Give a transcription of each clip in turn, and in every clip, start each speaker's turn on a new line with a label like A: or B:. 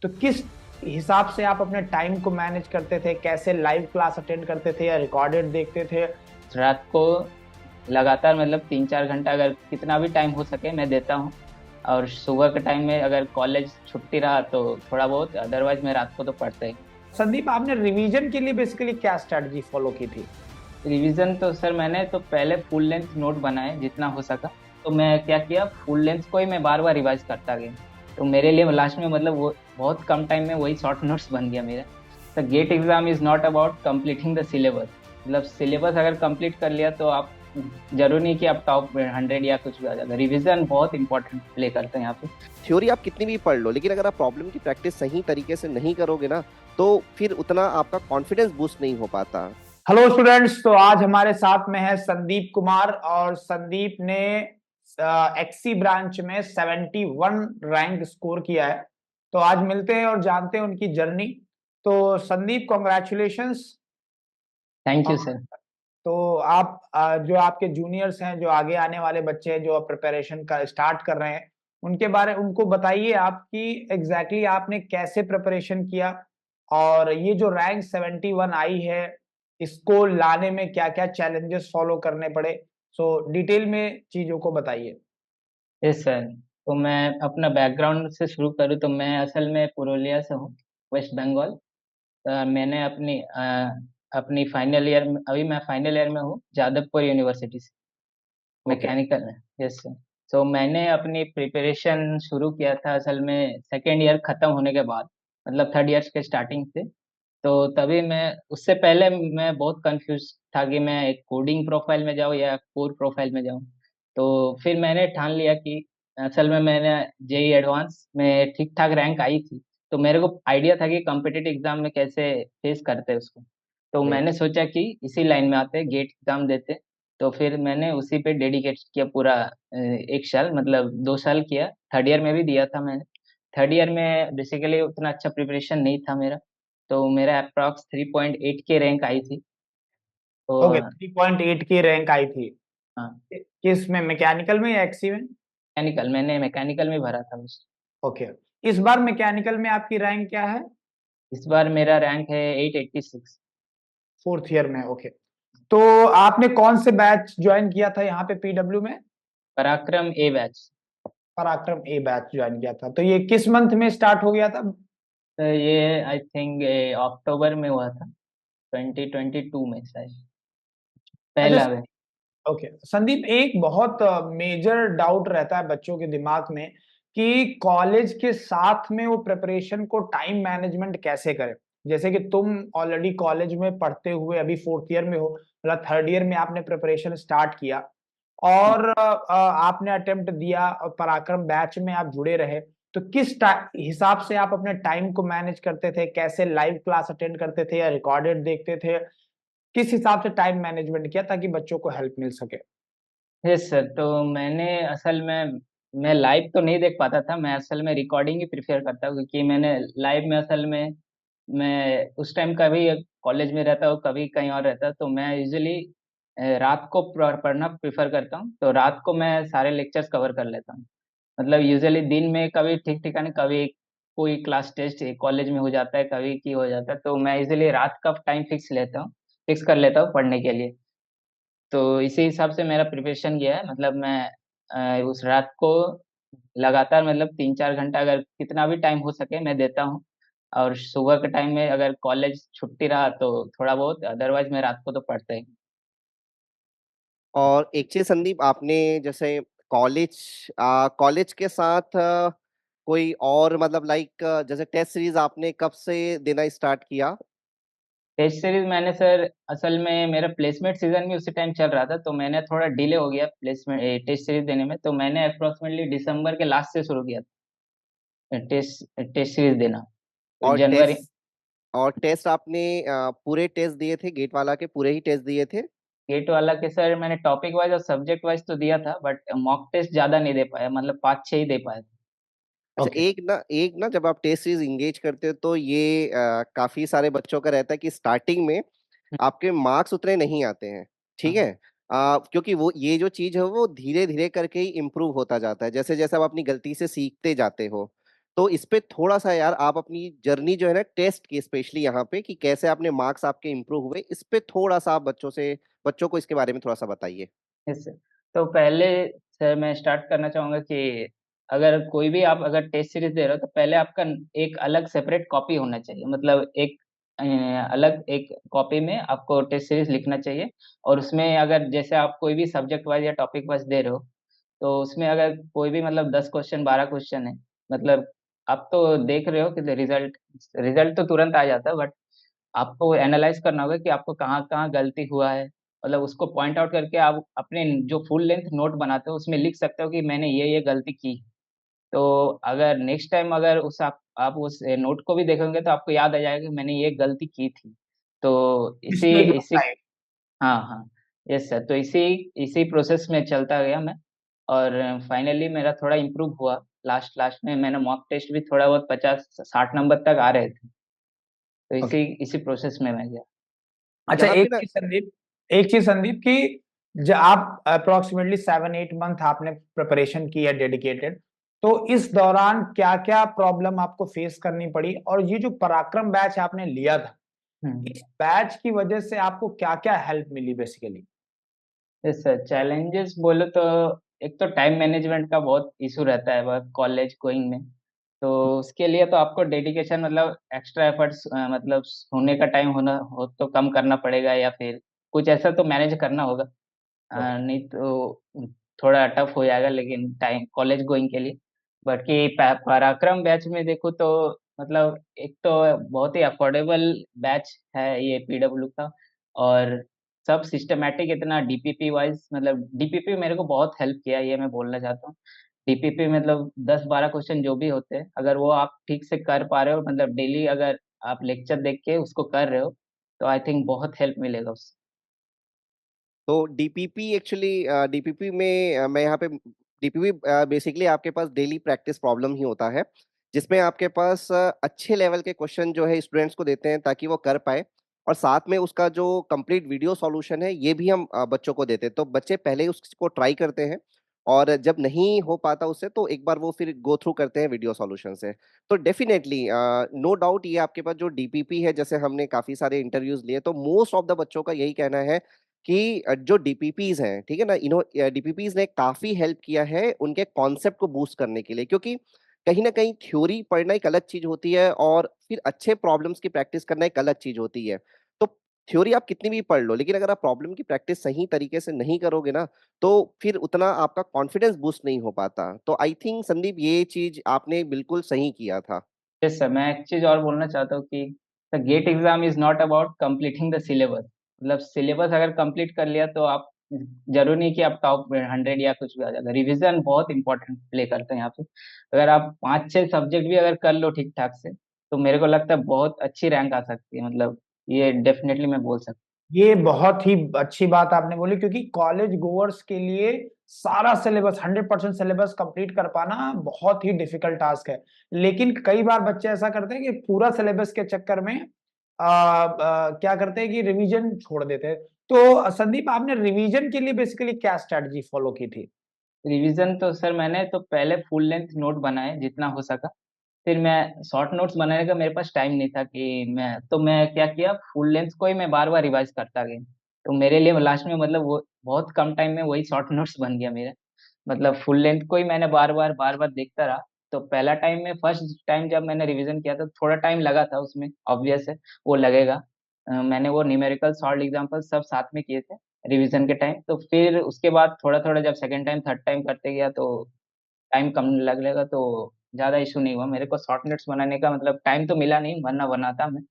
A: तो किस हिसाब से आप अपने टाइम को मैनेज करते थे? कैसे लाइव क्लास अटेंड करते थे या रिकॉर्डेड देखते थे?
B: रात को लगातार मतलब 3-4 घंटा अगर कितना भी टाइम हो सके मैं देता हूँ। और सुबह के टाइम में अगर कॉलेज छुट्टी रहा तो थोड़ा बहुत, अदरवाइज मैं रात को तो पढ़ता ही।
A: संदीप, आपने रिवीजन के लिए बेसिकली क्या स्ट्रेटजी फॉलो की थी?
B: रिवीजन तो सर मैंने तो पहले फुल लेंथ नोट बनाए जितना हो सका। तो मैं क्या किया, फुल लेंथ को ही मैं बार बार रिवाइज करता गया। तो मेरे लिए लास्ट में मतलब वो बहुत कम टाइम में वही शॉर्ट नोट्स बन गया मेरा। तो GATE exam is not about completing the syllabus. मतलब सिलेबस अगर कंप्लीट कर लिया तो आप, जरूरी नहीं कि आप टॉप 100 या कुछ भी आ जाएगा। रिवीजन बहुत इंपॉर्टेंट प्ले करते हैं यहाँ पे।
C: थ्योरी आप कितनी भी पढ़ लो, लेकिन अगर आप प्रॉब्लम की प्रैक्टिस सही तरीके से नहीं करोगे ना, तो फिर उतना आपका कॉन्फिडेंस बूस्ट नहीं हो पाता।
A: हेलो स्टूडेंट्स, तो आज हमारे साथ में है संदीप कुमार, और संदीप ने एक्सी ब्रांच में 71 रैंक स्कोर किया है। तो आज मिलते हैं और जानते हैं उनकी जर्नी। तो Sandeep, congratulations.
B: Thank you sir.
A: तो आप जो आपके जूनियर्स हैं, जो आगे आने वाले बच्चे हैं, जो प्रिपरेशन का स्टार्ट कर रहे हैं, उनको बताइए आपकी एग्जैक्टली आपने कैसे प्रिपरेशन किया, और ये जो रैंक 71 आई है, इसको लाने में क्या क्या चैलेंजेस फॉलो करने पड़े। सो डिटेल में चीजों को बताइए।
B: Yes sir. तो मैं अपना बैकग्राउंड से शुरू करूँ तो मैं असल में पुरुलिया से हूँ, वेस्ट बंगाल। मैंने अपनी फाइनल ईयर में, अभी मैं फाइनल ईयर में हूँ जादवपुर यूनिवर्सिटी से,
A: ओके।
B: मैकेनिकल में। Yes sir. तो मैंने अपनी प्रिपरेशन शुरू किया था असल में सेकेंड ईयर खत्म होने के बाद, मतलब थर्ड ईयर के स्टार्टिंग से। तो तभी मैं, उससे पहले मैं बहुत कंफ्यूज था कि मैं एक कोडिंग प्रोफाइल में जाऊँ या कोर प्रोफाइल में जाऊँ। तो फिर मैंने ठान लिया कि असल में मैंने जेई एडवांस में ठीक ठाक रैंक आई थी। तो मेरे को आइडिया था कि कॉम्पिटिटिव एग्जाम में कैसे फेस करते हैं उसको। तो मैंने सोचा कि इसी लाइन में आते, गेट एग्जाम देते। तो फिर मैंने उसी पे डेडिकेट किया पूरा 1 साल, मतलब 2 साल किया। थर्ड ईयर में भी दिया था मैंने। थर्ड ईयर में बेसिकली उतना अच्छा प्रिपरेशन नहीं था मेरा। तो मेरा अप्रॉक्स 3.8 के रैंक आई थी। तो
A: ओके, 3.8 की रैंक आई थी।
B: हाँ,
A: किस में, मैकेनिकल में या एक्सी में?
B: मैकेनिकल, मैंने मैकेनिकल में भरा था बस।
A: ओके। इस बार मैकेनिकल में आपकी रैंक क्या है?
B: इस बार मेरा रैंक है 886।
A: फोर्थ ईयर में, ओके। तो आपने कौन से बैच ज्वाइन किया था यहाँ पे पीडब्ल्यू में?
B: पराक्रम ए बैच।
A: पराक्रम ए बैच ज्वाइन किया था, तो ये किस मंथ में स्टार्ट हो गया था?
B: तो ये आई थिंक अक्टूबर में हुआ था, 2022 में शायद,
A: अच्छा।
B: पहला में।
A: ओके संदीप, एक बहुत मेजर डाउट रहता है बच्चों के दिमाग में कि कॉलेज के साथ में वो प्रिपरेशन को टाइम मैनेजमेंट कैसे करें। जैसे कि तुम ऑलरेडी कॉलेज में पढ़ते हुए अभी फोर्थ ईयर में हो, मतलब थर्ड ईयर में आपने प्रिपरेशन स्टार्ट किया, और आपने अटेम्प्ट दिया और पराक्रम बैच में आप जुड़े रहे। तो किस हिसाब से आप अपने टाइम को मैनेज करते थे? कैसे लाइव क्लास अटेंड करते थे या रिकॉर्डेड देखते थे? किस हिसाब से टाइम मैनेजमेंट किया ताकि बच्चों को हेल्प मिल सके?
B: Yes sir. तो मैंने असल में, मैं लाइव तो नहीं देख पाता था, मैं असल में रिकॉर्डिंग ही प्रेफर करता हूँ, क्योंकि मैंने लाइव में असल में मैं उस टाइम कभी कॉलेज में रहता हूँ, कभी कहीं और रहता हूँ। तो मैं यूजुअली रात को पढ़ना प्रेफर करता हूँ। तो रात को मैं सारे लेक्चर्स कवर कर लेता हूँ। मतलब यूजुअली दिन में कभी ठीक ठिकाने, कभी कोई क्लास टेस्ट कॉलेज में हो जाता है, कभी की हो जाता है। तो मैं यूजुअली रात का टाइम फिक्स कर लेता हूँ पढ़ने के लिए। तो इसी हिसाब से मेरा प्रिपरेशन गया है। मतलब मैं उस रात को लगातार मतलब 3-4 घंटा अगर कितना भी टाइम हो सके मैं देता हूँ। और सुबह के टाइम में अगर कॉलेज छुट्टी रहा तो थोड़ा बहुत, अदरवाइज मैं रात को तो पढ़ता ही।
C: और एक चीज संदीप, आपने जैसे कॉलेज कॉलेज के साथ कोई और मतलब लाइक जैसे टेस्ट सीरीज आपने कब से देना स्टार्ट किया?
B: टेस्ट सीरीज मैंने सर, असल में मेरा प्लेसमेंट सीजन भी उसी टाइम चल रहा था, तो मैंने थोड़ा डिले हो गया प्लेसमेंट टेस्ट सीरीज देने में। तो मैंने अप्रोक्सीमेटली दिसंबर के लास्ट से शुरू किया था टेस्ट सीरीज देना। तो
C: और
B: जनवरी।
C: टेस्ट आपने पूरे टेस्ट दिए थे, गेट वाला के पूरे ही टेस्ट दिए थे?
B: गेट वाला के सर मैंने टॉपिक वाइज और सब्जेक्ट वाइज तो दिया था, बट मॉक टेस्ट ज्यादा नहीं दे पाया, मतलब 5-6 ही दे पाया था।
C: अच्छा,
A: ओके।
C: एक ना जब आप टेस्ट सीरीज इंगेज करते हो तो ये काफी सारे बच्चों का रहता है कि स्टार्टिंग में आपके मार्क्स उतने नहीं आते हैं। ठीक है। क्योंकि वो ये जो चीज है वो धीरे धीरे करके ही इम्प्रूव होता जाता है, जैसे जैसे आप अपनी गलती से सीखते जाते हो। तो इस पे थोड़ा-सा यार आप अपनी जर्नी जो है ना टेस्ट की स्पेशली यहाँ पे कि कैसे आपने मार्क्स आपके इम्प्रूव हुए, इस पे थोड़ा-सा आप बच्चों को इसके बारे में थोड़ा-सा बताइए?
B: Yes sir. तो पहले सर मैं स्टार्ट करना चाहूँगा कि अगर कोई भी आप अगर टेस्ट सीरीज़ दे रहे हो तो पहले आपका एक अलग सेपरेट कॉपी होना चाहिए। मतलब एक अलग एक कॉपी में आपको टेस्ट सीरीज़ लिखना चाहिए और उसमें अगर जैसे आप कोई भी सब्जेक्ट वाइज़ या टॉपिक वाइज़ दे रहे हो, तो उसमें अगर कोई भी मतलब 10 क्वेश्चन 12 क्वेश्चन है, मतलब आप तो देख रहे हो कि रिज़ल्ट रिज़ल्ट तो तुरंत आ जाता है बट आपको एनालाइज़ करना होगा कि आपको कहाँ-कहाँ गलती हुआ है। मतलब उसको पॉइंट आउट करके आप अपने जो फुल लेंथ नोट बनाते हो, उसमें लिख सकते हो कि मैंने ये गलती की। तो अगर नेक्स्ट टाइम अगर उस आप उस नोट को भी देखोगे तो आपको याद आ जाएगा कि मैंने ये गलती की थी। तो इसी
A: इसमें एकदम
B: इसी
A: राइट।
B: हाँ, हाँ। यस सर, तो इसी इसी प्रोसेस में चलता गया मैं और फाइनली मेरा थोड़ा इम्प्रूव हुआ। लास्ट में मैंने मॉक टेस्ट भी थोड़ा बहुत 50-60 नंबर तक आ रहे थे। तो
A: ओके।
B: इसी प्रोसेस में मैं गया।
A: अच्छा,
C: यहाँ पे ना
A: एक चीज़ संदीप कि आप अप्रोक्सीमेटली 7-8 मंथ आपने प्रिपरेशन की है डेडिकेटेड, तो इस दौरान क्या-क्या प्रॉब्लम आपको फेस करनी पड़ी? और ये जो पराक्रम बैच आपने लिया था,
B: हुँ।
A: इस बैच की वजह से आपको क्या-क्या हेल्प मिली बेसिकली?
B: यस सर, चैलेंजेस बोलो तो एक तो टाइम मैनेजमेंट का बहुत इश्यू रहता है वर्क कॉलेज गोइंग में। तो उसके लिए तो आपको डेडिकेशन मतलब एक्स्ट्रा एफर्ट्स मतलब सोने का टाइम होना हो तो कम करना पड़ेगा या फिर कुछ ऐसा तो मैनेज करना होगा। नहीं तो थोड़ा टफ हो जाएगा लेकिन टाइम कॉलेज गोइंग के लिए। बाकी पराक्रम बैच में देखो तो मतलब एक तो बहुत ही अफोर्डेबल बैच है ये पीडब्ल्यू का और सब सिस्टमैटिक इतना डीपीपी वाइज़ मतलब डीपीपी मेरे को बहुत हेल्प किया ये मैं बोलना चाहता हूँ। डीपीपी मतलब 10-12 क्वेश्चन जो भी होते हैं, अगर वो आप ठीक से कर पा रहे हो मतलब डेली अगर आप लेक्चर देख के उसको कर रहे हो, तो आई थिंक बहुत हेल्प मिलेगा उससे।
C: तो डीपीपी एक्चुअली डीपीपी में मैं यहाँ पे डीपीपी बेसिकली आपके पास डेली प्रैक्टिस प्रॉब्लम ही होता है, जिसमें आपके पास अच्छे लेवल के क्वेश्चन जो है स्टूडेंट्स को देते हैं ताकि वो कर पाए और साथ में उसका जो कंप्लीट वीडियो सॉल्यूशन है ये भी हम बच्चों को देते हैं। तो बच्चे पहले उसको ट्राई करते हैं और जब नहीं हो पाता उससे तो एक बार वो फिर गो थ्रू करते हैं वीडियो सॉल्यूशन से। तो डेफिनेटली नो डाउट ये आपके पास जो डीपीपी है, जैसे हमने काफ़ी सारे इंटरव्यूज़ लिए तो मोस्ट ऑफ द बच्चों का यही कहना है कि जो डीपीपीज़ हैं, ठीक है ना? डीपीपीज़ ने काफ़ी हेल्प किया है उनके कॉन्सेप्ट को बूस्ट करने के लिए, क्योंकि कहीं न कहीं थ्योरी पढ़ना एक अलग चीज़ होती है और फिर अच्छे प्रॉब्लम्स की प्रैक्टिस करना एक अलग चीज़ होती है। तो थ्योरी आप कितनी भी पढ़ लो, लेकिन अगर आप प्रॉब्लम की प्रैक्टिस सही तरीके से नहीं करोगे ना, तो फिर उतना आपका कॉन्फिडेंस बूस्ट नहीं हो पाता। तो आई थिंक संदीप ये चीज़ आपने बिल्कुल सही किया था।
B: यस सर, मैं एक चीज़ और बोलना चाहता हूँ कि the GATE exam is not about completing the syllabus. मतलब सिलेबस अगर कंप्लीट कर लिया तो आप ज़रूरी नहीं कि आप टॉप 100 या कुछ भी आ जाएगा। रिवीज़न बहुत इम्पोर्टेंट प्ले करते हैं यहाँ पे। अगर आप 5-6 सब्जेक्ट भी अगर कर लो ठीक-ठाक से, तो मेरे को लगता है बहुत अच्छी रैंक आ सकती है। मतलब ये डेफ़िनेटली मैं बोल सकता
A: ये बहुत ही अच्छी बात आपने बोली क्योंकि कॉलेज गोअर्स के लिए सारा सिलेबस 100% सिलेबस कंप्लीट कर पाना बहुत ही डिफिकल्ट टास्क है। लेकिन कई बार बच्चे ऐसा करते हैं कि पूरा सिलेबस के चक्कर में क्या करते हैं कि रिवीजन छोड़ देते हैं। तो संदीप आपने रिवीजन के लिए बेसिकली क्या स्ट्रैटेजी फॉलो की थी?
B: रिवीज़न तो सर मैंने तो पहले फुल लेंथ नोट बनाए जितना हो सका। फिर मैं शॉर्ट नोट्स बनाने का मेरे पास टाइम नहीं था कि मैं क्या किया फुल लेंथ को ही मैं बार-बार रिवाइज़ करता गया। तो मेरे लिए लास्ट में मतलब वो बहुत कम टाइम में वही शॉर्ट नोट्स बन गया मेरा। मतलब फुल लेंथ को ही मैंने बार-बार देखता रहा। तो पहला टाइम में फर्स्ट टाइम जब मैंने रिवीज़न किया था थोड़ा टाइम लगा था उसमें, ऑब्वियस है, वो लगेगा। मैंने वो न्यूमेरिकल सॉल्व्ड एग्ज़ाम्पल सब साथ में किए थे रिवीज़न के टाइम। तो फिर उसके बाद थोड़ा-थोड़ा जब सेकंड टाइम, थर्ड टाइम करते गया तो टाइम कम लगेगा तो ज़्यादा इश्यू नहीं हुआ। मेरे को शॉर्ट नोट्स बनाने का मतलब टाइम तो मिला नहीं वरना बनाता मैं।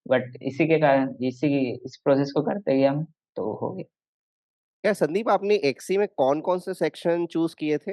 B: बट इसी के कारण इस प्रोसेस को करते गया मैं, तो हो गया।
C: क्या संदीप आपने एक्सी में कौन-कौन से सेक्शन चूज़ किए थे?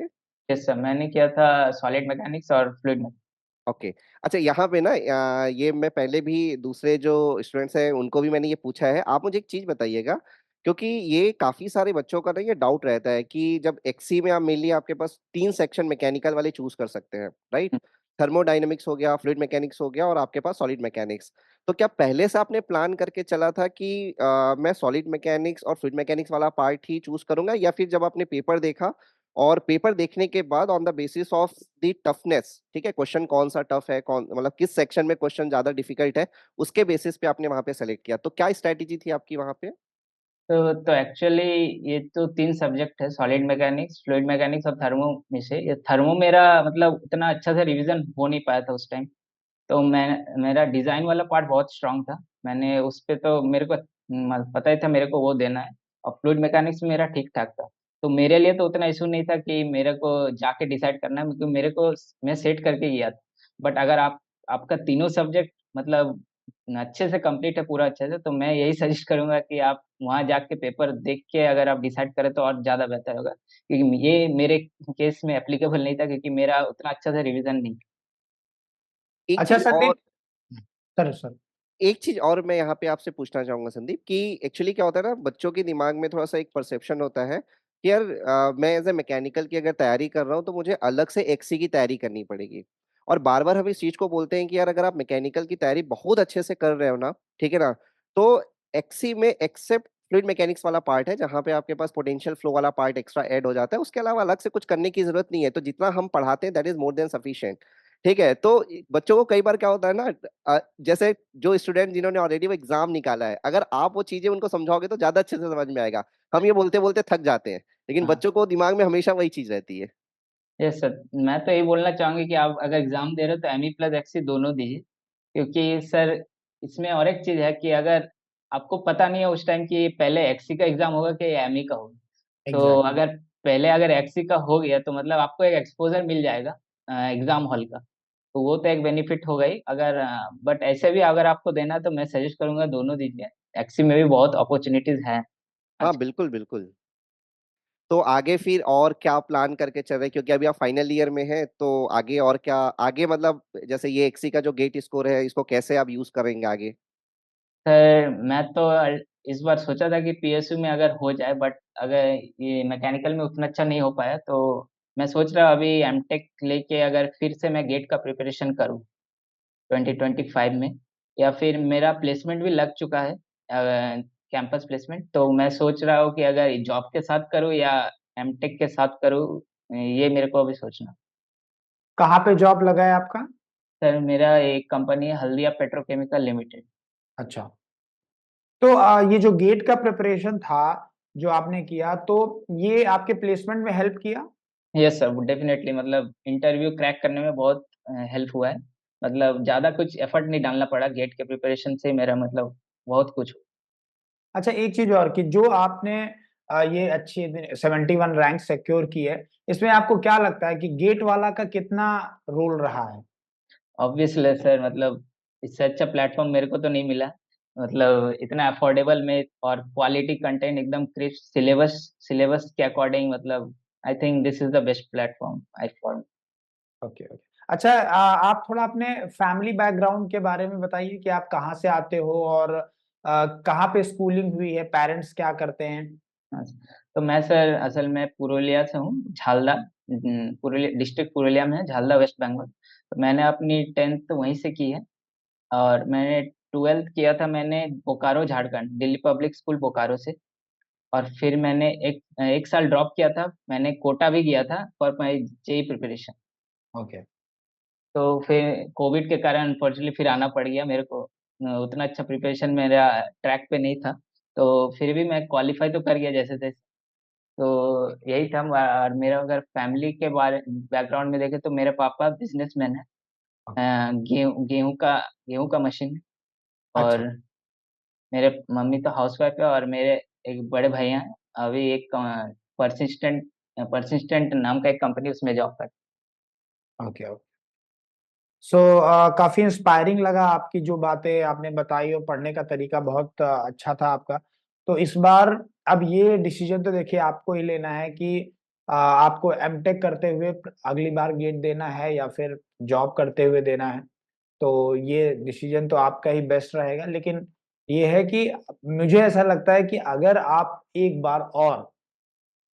B: यस सर, मैंने किया था सॉलिड मैकेनिक्स और फ्लूइड मैकेनिक्स।
C: ओके। अच्छा, यहाँ पे ना ये मैं पहले भी दूसरे जो स्टूडेंट्स हैं उनको भी मैंने ये पूछा है। आप मुझे एक चीज़ बताइएगा, क्योंकि ये काफ़ी सारे बच्चों का ना ये डाउट रहता है कि जब एक्सी में आप मेनली आपके पास 3 सेक्शन मैकेनिकल वाले चूज़ कर सकते हैं, राइट?
B: हुँ,
C: थर्मोडायनामिक्स हो गया, फ्लूइड मैकेनिक्स हो गया और आपके पास सॉलिड मैकेनिक्स। तो क्या पहले से आपने प्लान करके चला था कि मैं सॉलिड मैकेनिक्स और फ्लूइड मैकेनिक्स वाला पार्ट ही चूज़ करूँगा, या फिर जब आपने पेपर देखा और पेपर देखने के बाद on the basis of the toughness, ठीक है, क्वेश्चन कौन सा टफ है, कौन मतलब किस सेक्शन में क्वेश्चन ज्यादा डिफिकल्ट है, उसके बेसिस पे आपने वहां पे सेलेक्ट किया। तो क्या स्ट्रेटेजी थी आपकी वहां पे?
B: तो एक्चुअली ये तो तीन सब्जेक्ट है, सॉलिड मैकेनिक्स, फ्लूइड मैकेनिक्स और थर्मो में से ये थर्मो मेरा मतलब उतना अच्छा से रिवीजन हो नहीं पाया था उस टाइम। तो मैं मेरा डिजाइन वाला पार्ट बहुत स्ट्रांग था, मैंने उस पे तो मेरे को पता ही था मेरे को वो देना है। और फ्लूइड मैकेनिक्स मेरा ठीक ठाक था। तो मेरे लिए तो उतना इशू नहीं था कि मेरे को जाके डिसाइड करना है, क्योंकि मेरे को मैं सेट करके गया था। बट अगर आपका तीनों सब्जेक्ट मतलब अच्छे से कंप्लीट है पूरा अच्छे से, तो मैं यही सजेस्ट करूंगा कि आप वहां जाके पेपर देख के अगर आप डिसाइड करें तो और ज्यादा बेहतर होगा, क्योंकि ये मेरे केस में एप्लीकेबल नहीं था, क्योंकि मेरा उतना अच्छा से रिवीजन नहीं
C: एक
A: अच्छा
C: चीज और
A: संदीप। Sir sir.
C: एक चीज और मैं यहाँ पे आपसे पूछना चाहूंगा संदीप, कि एक्चुअली क्या होता है ना, बच्चों के दिमाग में थोड़ा सा एक परसेप्शन होता है कि यार मैं एज ए मैकेनिकल की अगर तैयारी कर रहा हूँ तो मुझे अलग से एक्सी की तैयारी करनी पड़ेगी। और बार बार हम इस चीज को बोलते हैं कि यार अगर आप मैकेनिकल की तैयारी बहुत अच्छे से कर रहे हो ना, ठीक है ना, तो एक्सी में एक्सेप्ट फ्लूइड मैकेनिक्स वाला पार्ट है जहाँ पे आपके पास पोटेंशियल फ्लो वाला पार्ट एक्स्ट्रा ऐड हो जाता है, उसके अलावा अलग से कुछ करने की जरूरत नहीं है। तो जितना हम पढ़ाते हैं that is more than sufficient. ठीक है, तो बच्चों को कई बार क्या होता है ना, जैसे जो स्टूडेंट जिन्होंने ऑलरेडी वो एग्जाम निकाला है, अगर आप वो चीजें उनको समझाओगे तो ज्यादा अच्छे से समझ में आएगा। हम ये बोलते बोलते थक जाते हैं, लेकिन
B: है।
C: बच्चों को दिमाग में हमेशा वही चीज रहती है।
B: यस सर, मैं तो यही बोलना चाहूंगी कि आप अगर एग्जाम दे रहे हो तो एमई प्लस एक्सी दोनों दीजिए। क्योंकि सर इसमें और एक चीज है कि अगर आपको पता नहीं है उस टाइम कि पहले एक्सी का एग्जाम होगा कि एमई का होगा, तो
A: एग्जैक्टली।
B: अगर पहले अगर एक्सी का हो गया तो मतलब आपको एक एक्सपोजर मिल जाएगा एग्जाम हॉल का। तो वो तो एक बेनिफिट होगा ही। अगर बट ऐसे भी अगर आपको देना है तो मैं सजेस्ट करूंगा दोनों दीजिए। एक्सी में भी बहुत अपॉर्चुनिटीज हैं
C: हाँ
B: आज।
C: बिल्कुल बिल्कुल। तो आगे फिर और क्या प्लान करके चल रहे हैं, क्योंकि अभी आप फाइनल ईयर में हैं, तो आगे और क्या, आगे मतलब जैसे ये एक्सी का जो गेट स्कोर है इसको कैसे आप यूज करेंगे आगे?
B: सर मैं तो इस बार सोचा था कि पीएसयू में अगर हो जाए, बट अगर ये मैकेनिकल में उतना अच्छा नहीं हो पाया तो मैं सोच रहा हूँ अभी एमटेक लेके अगर फिर से मैं गेट का प्रिपरेशन करूँ 2025 में। या फिर मेरा प्लेसमेंट भी लग चुका है, कैंपस प्लेसमेंट, तो मैं सोच रहा हूँ कि अगर जॉब के साथ करूँ या एमटेक के साथ करूँ, ये मेरे को अभी सोचना।
A: कहाँ पे जॉब लगा है आपका?
B: सर मेरा एक कंपनी है हल्दिया पेट्रोकेमिकल लिमिटेड।
A: अच्छा। तो ये जो गेट का प्रिपरेशन था जो आपने किया, तो ये आपके प्लेसमेंट में हेल्प किया?
B: यस सर, डेफिनेटली मतलब इंटरव्यू क्रैक करने में बहुत हेल्प हुआ है। मतलब ज्यादा कुछ एफर्ट नहीं डालना पड़ा, गेट के प्रिपरेशन से मेरा मतलब बहुत कुछ।
A: अच्छा, एक चीज और कि जो आपने ये अच्छी 71 रैंक सिक्योर की है, इसमें आपको क्या लगता है कि गेट वाला का कितना रोल रहा है?
B: ऑब्वियसली सर, मतलब इससे अच्छा प्लेटफॉर्म मेरे को तो नहीं मिला। मतलब इतना अफोर्डेबल में और क्वालिटी कंटेंट एकदम क्रिस्प, सिलेबस सिलेबस के अकॉर्डिंग, मतलब I think this is the best platform I for.
A: Okay okay. अच्छा, आप थोड़ा अपने फैमिली बैकग्राउंड के बारे में बताइए कि आप कहाँ से आते हो और कहाँ पे स्कूलिंग हुई है, पेरेंट्स क्या करते हैं?
B: तो मैं सर असल में पुरुलिया से हूँ, झालदा। पुरुलिया डिस्ट्रिक्ट पुरुलिया में है, झालदा वेस्ट बंगाल। तो मैंने अपनी 10th वहीं से की है। और मैंने 12th किया था मैंने बोकारो झारखंड, दिल्ली पब्लिक स्कूल बोकारो से। और फिर मैंने एक एक साल ड्रॉप किया था, मैंने कोटा भी किया था for my JEE preparation.
A: Okay.
B: तो फिर कोविड के कारण अनफॉर्चुनेटली फिर आना पड़ गया मेरे को। उतना अच्छा प्रिपरेशन मेरा ट्रैक पे नहीं था। तो फिर भी मैं क्वालिफाई तो कर गया जैसे तैसे। तो यही था। और मेरा अगर फैमिली के बारे बैकग्राउंड में देखे तो मेरे पापा बिजनेसमैन है। गेहूं का मशीन है।
A: अच्छा।
B: और मेरे मम्मी तो हाउसवाइफ है, और मेरे एक बड़े भैया हैं, अभी एक परसिस्टेंट परसिस्टेंट नाम का एक कंपनी उसमें जॉब करते
A: ओके ओके। सो काफी इंस्पायरिंग लगा आपकी जो बातें आपने बताई, और पढ़ने का तरीका बहुत अच्छा था आपका। तो इस बार अब ये डिसीजन तो देखिए आपको ही लेना है कि आपको एमटेक करते हुए अगली बार गेट देना है या फिर जॉब करते हुए देना है। तो ये डिसीजन तो आपका ही बेस्ट रहेगा, लेकिन ये है कि मुझे ऐसा लगता है कि अगर आप एक बार और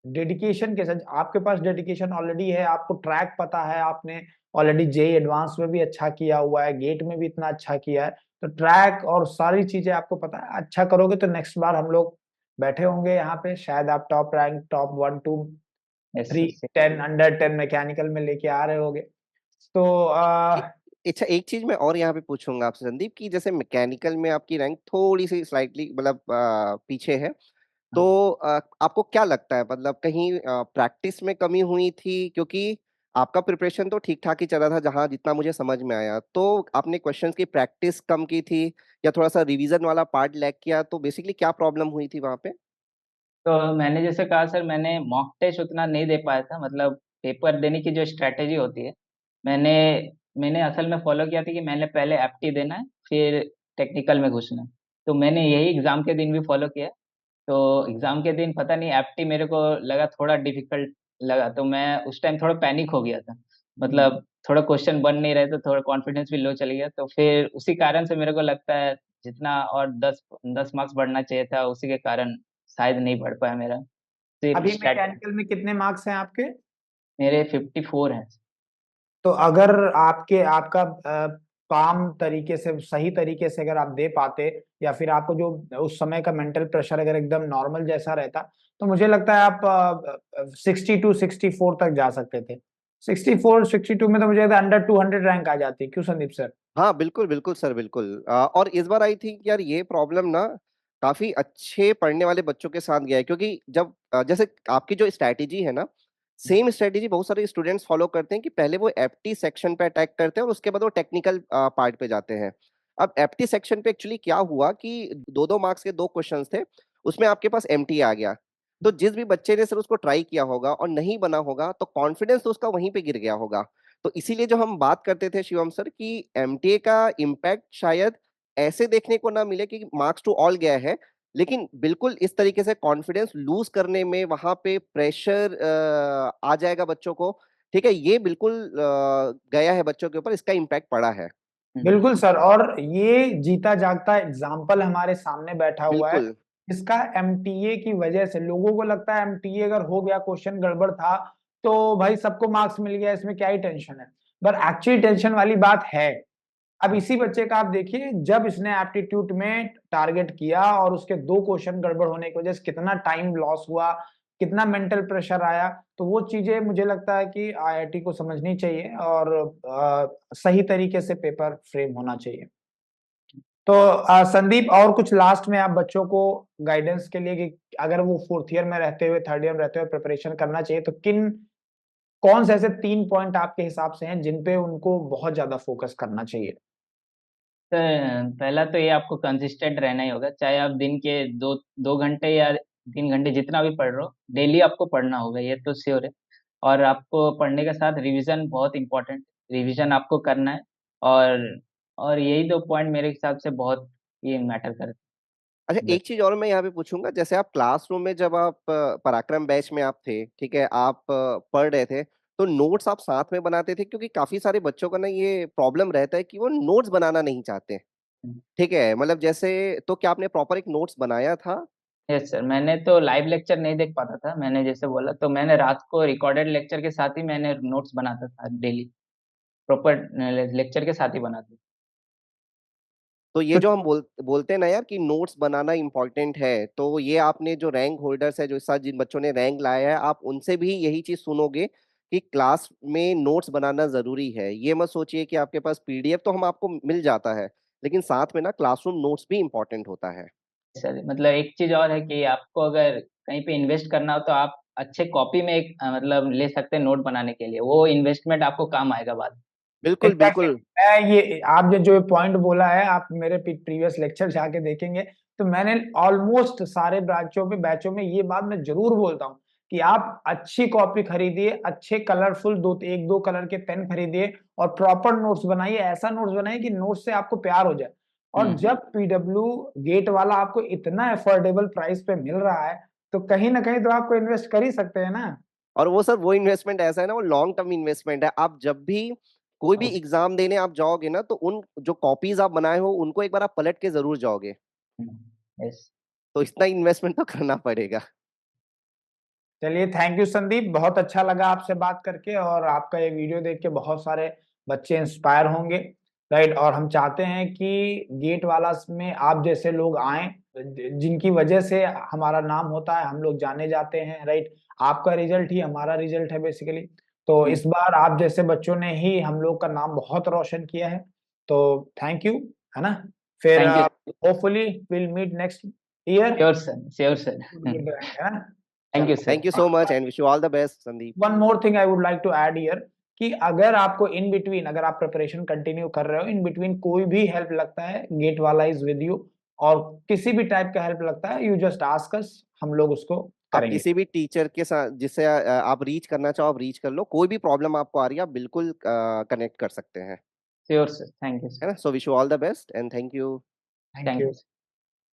A: डेडिकेशन के साथ, आपके पास डेडिकेशन ऑलरेडी है, आपको ट्रैक पता है, आपने ऑलरेडी जेईई एडवांस में भी अच्छा किया हुआ है, गेट में भी इतना अच्छा किया है, तो ट्रैक और सारी चीजें आपको पता है, अच्छा करोगे तो नेक्स्ट बार हम लोग बैठे होंगे यहाँ पे, शायद आप top rank, top 1 2
B: yes
A: 3
B: sir.
A: 10 under 10 mechanical में लेके आ रहे होगे। तो
C: अच्छा, एक चीज मैं और यहाँ पे पूछूंगा आपसे संदीप, कि जैसे मैकेनिकल में आपकी रैंक थोड़ी सी स्लाइटली मतलब पीछे है, तो आपको क्या लगता है, मतलब कहीं प्रैक्टिस में कमी हुई थी? क्योंकि आपका प्रिपरेशन तो ठीक ठाक ही चला था जहां जितना मुझे समझ में आया, तो आपने क्वेश्चंस की प्रैक्टिस कम की थी या थोड़ा सा रिवीजन वाला पार्ट लैग किया, तो बेसिकली क्या प्रॉब्लम हुई थी वहां पे?
B: तो मैंने जैसे कहा सर, मैंने मॉक टेस्ट उतना नहीं दे पाया था। मतलब पेपर देने की जो स्ट्रैटेजी होती है, मैंने मैंने असल में फॉलो किया था कि मैंने पहले एप्टी देना है, फिर टेक्निकल में घुसना है। तो मैंने यही एग्जाम के दिन भी फॉलो किया। तो एग्जाम के दिन पता नहीं एप्टी मेरे को लगा थोड़ा डिफिकल्ट लगा, तो मैं उस टाइम थोड़ा पैनिक हो गया था। मतलब थोड़ा क्वेश्चन बन नहीं रहे, तो थोड़ा कॉन्फिडेंस भी लो चल गया। तो फिर उसी कारण से मेरे को लगता है जितना और 10 मार्क्स बढ़ना चाहिए था, उसी के कारण शायद नहीं बढ़ पाया मेरा। सिर्फ
A: अभी
B: स्टैट
A: मैकेनिकल में कितने मार्क्स हैं आपके?
B: मेरे 54 हैं।
A: तो अगर आपका काम तरीके से सही तरीके से अगर आप दे पाते, या फिर आपको जो उस समय का मेंटल प्रेशर अगर एकदम नॉर्मल जैसा रहता, तो मुझे लगता है आप 62-64 तक जा सकते थे। 64-62 में तो मुझे लगता है अंडर 200 रैंक आ जाती। क्यों संदीप सर?
C: हाँ बिल्कुल बिल्कुल सर, बिल्कुल। और इस बार आई थिंक यार ये प्रॉब्लम ना काफी अच्छे पढ़ने वाले बच्चों के साथ गया है, क्योंकि जब जैसे आपकी जो स्ट्रैटेजी है ना, सेम स्ट्रैटेजी बहुत सारे स्टूडेंट्स फॉलो करते हैं कि पहले वो एप्टी सेक्शन पे अटैक करते हैं और उसके बाद वो टेक्निकल पार्ट पे जाते हैं। अब एप्टी सेक्शन पे एक्चुअली क्या हुआ कि 2-2 मार्क्स के 2 क्वेश्चंस थे, उसमें आपके पास एमटी आ गया। तो जिस भी बच्चे ने सर उसको ट्राई किया होगा और नहीं बना होगा, तो कॉन्फिडेंस तो उसका वहीं पे गिर गया होगा। तो इसीलिए जो हम बात करते थे शिवम सर कि एमटीए का इम्पैक्ट शायद ऐसे देखने को ना मिले कि मार्क्स टू ऑल गया है, लेकिन बिल्कुल इस तरीके से कॉन्फिडेंस लूज करने में वहां पे प्रेशर आ जाएगा बच्चों को। ठीक है, ये बिल्कुल गया है बच्चों के ऊपर, इसका इम्पैक्ट पड़ा है।
A: बिल्कुल सर, और ये जीता जागता एग्जाम्पल हमारे सामने बैठा हुआ है।
C: बिल्कुल।
A: इसका एमटीए की वजह से लोगों को लगता है एमटीए अगर हो गया, क्वेश्चन गड़बड़ था, तो भाई सबको मार्क्स मिल गया, इसमें क्या ही टेंशन है। पर एक्चुअली टेंशन वाली बात है। अब इसी बच्चे का आप देखिए, जब इसने एप्टीट्यूड में टारगेट किया और उसके 2 क्वेश्चन गड़बड़ होने की वजह से कितना टाइम लॉस हुआ, कितना मेंटल प्रेशर आया। तो वो चीजें मुझे लगता है कि आईआईटी को समझनी चाहिए, और सही तरीके से पेपर फ्रेम होना चाहिए। तो संदीप, और कुछ लास्ट में आप बच्चों को गाइडेंस के लिए, कि अगर वो फोर्थ ईयर में रहते हुए, थर्ड ईयर में रहते हुए प्रिपरेशन करना चाहिए, तो कौन से ऐसे 3 पॉइंट आपके हिसाब से हैं जिन पे उनको बहुत ज्यादा फोकस करना चाहिए?
B: तो पहला तो ये आपको कंसिस्टेंट रहना ही होगा। चाहे आप दिन के 2 2 घंटे या 3 घंटे जितना भी पढ़ रहे हो, डेली आपको पढ़ना होगा, ये तो श्योर है। और आपको पढ़ने के साथ रिवीजन बहुत इंपॉर्टेंट, रिवीजन आपको करना है। और और यही 2 पॉइंट मेरे हिसाब से बहुत ये मैटर करते
C: अच्छा,
B: हैं।
C: एक चीज और मैं यहाँ पे पूछूंगा, जैसे आप क्लासरूम में जब आप पराक्रम बैच में आप थे, ठीक है, आप पढ़ रहे थे, तो नोट्स आप साथ में बनाते थे? क्योंकि काफी सारे बच्चों का ना ये प्रॉब्लम रहता है कि वो नोट्स बनाना नहीं चाहते। ठीक है, मतलब जैसे, तो क्या आपने प्रॉपर एक नोट्स बनाया था?
B: यस सर, मैंने तो लाइव लेक्चर नहीं देख पाता था, मैंने जैसे बोला, तो मैंने रात को रिकॉर्डेड लेक्चर के साथ ही मैंने नोट्स बनाता था डेली। प्रॉपर लेक्चर के साथ ही बनाता था।
C: तो ये
A: तो
C: जो हम बोलते हैं ना यार कि नोट्स बनाना इंपॉर्टेंट है, तो ये आपने जो रैंक होल्डर्स है, जो इस साल जिन बच्चों ने रैंक लाया है, आप उनसे भी यही चीज सुनोगे कि क्लास में नोट्स बनाना जरूरी है। ये मत सोचिए कि आपके पास पीडीएफ तो हम आपको मिल जाता है, लेकिन साथ में ना क्लासरूम नोट्स भी इंपॉर्टेंट होता है।
B: सर मतलब एक चीज और है कि आपको अगर कहीं पे इन्वेस्ट करना हो, तो आप अच्छे कॉपी में एक मतलब ले सकते हैं नोट बनाने के लिए। वो इन्वेस्टमेंट आपको काम आएगा बाद में।
C: बिल्कुल
A: एग्जैक्टली,
C: बिल्कुल।
A: मैं ये आपने जो पॉइंट बोला है, आप मेरे प्रीवियस लेक्चर जाके देखेंगे, तो मैंने ऑलमोस्ट सारे बैचों में ये बात मैं जरूर बोलता हूँ कि आप अच्छी कॉपी खरीदिए, अच्छे कलरफुल 1-2 कलर के पेन खरीदिए, और प्रॉपर नोट्स बनाइए। ऐसा नोट्स बनाइए कि नोट्स से आपको प्यार हो जाए। और
B: हम्म।
A: जब पीडब्ल्यू गेट वाला आपको इतना अफोर्डेबल प्राइस पे मिल रहा है, तो कहीं ना कहीं तो आपको इन्वेस्ट कर ही सकते हैं ना।
C: और वो सर, वो इन्वेस्टमेंट ऐसा है ना, वो लॉन्ग टर्म इन्वेस्टमेंट है। आप जब भी कोई भी एग्जाम देने आप जाओगे ना, तो उन जो कॉपीज आप बनाए हो उनको एक बार आप पलट के जरूर जाओगे।
B: यस।
C: तो इतना इन्वेस्टमेंट तो करना पड़ेगा।
A: चलिए, थैंक यू संदीप, बहुत अच्छा लगा आपसे बात करके, और आपका ये वीडियो देख के बहुत सारे बच्चे इंस्पायर होंगे। राइट, और हम चाहते हैं कि गेट वाला में आप जैसे लोग आएं, जिनकी वजह से हमारा नाम होता है, हम लोग जाने जाते हैं, राइट? आपका रिजल्ट ही हमारा रिजल्ट है बेसिकली। तो इस बार आप जैसे बच्चों ने ही हम लोग का नाम बहुत रोशन किया है, तो थैंक यू, है ना? फिर
B: thank you.
A: Hopefully will meet next year.
B: Sure sir, sure sir.
A: है ना?
B: थैंक यू
A: चलो,
B: sir.
C: Thank you so much and wish you all the best Sandeep.
A: One more thing I would like to add here कि अगर आपको in between, अगर आप preparation continue कर रहे हो, इन बिटवीन कोई भी हेल्प लगता है, गेट वाला इज विद यू, और किसी भी टाइप का हेल्प लगता है, यू जस्ट आस्क अस, हम लोग उसको
C: आप
A: करेंगे।
C: किसी भी टीचर के साथ जिससे आप रीच करना चाहो आप रीच कर लो, कोई भी प्रॉब्लम आपको आ रही है आप बिल्कुल कनेक्ट कर सकते हैं,
B: श्योर सर, थैंक यू
C: है
B: सर।
C: ना? So wish you all the best and thank you.
A: Thank
B: thank
A: you.
B: You.